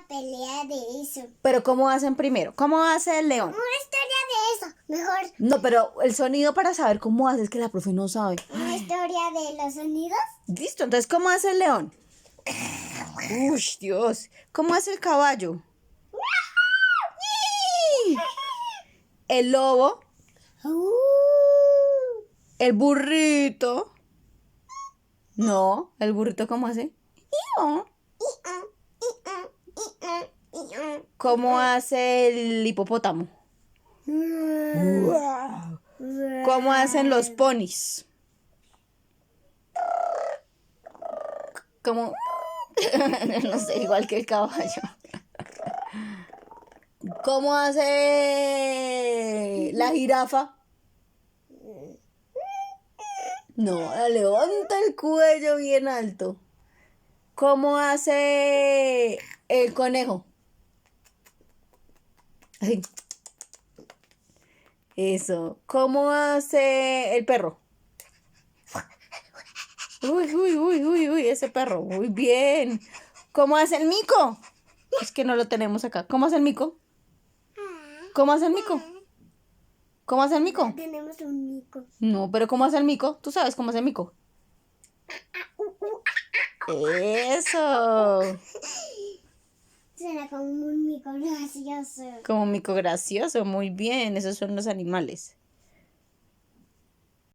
Pelea de eso. Pero ¿cómo hacen primero? ¿Cómo hace el león? Una historia de eso. Mejor No, pero el sonido para saber cómo hace es que la profe no sabe. una historia de los sonidos. Listo, entonces ¿cómo hace el león? Uy, Dios. ¿Cómo hace el caballo? El lobo, el burrito. No, el burrito ¿cómo hace? Iu. ¿Cómo hace el hipopótamo? ¿Cómo hacen los ponis? ¿Cómo? No sé, igual que el caballo. ¿Cómo hace la jirafa? No, levanta el cuello bien alto. ¿Cómo hace el conejo? Así. Eso. ¿Cómo hace el perro? Uy, ese perro. Muy bien. ¿Cómo hace el mico? Es que no lo tenemos acá. ¿Cómo hace el mico? ¿Cómo hace el mico? ¿Cómo hace el mico? Tenemos un mico. No, pero ¿cómo hace el mico? ¿Tú sabes cómo hace el mico? Eso. Suena como un mico gracioso. Como mico gracioso. Muy bien. Esos son los animales.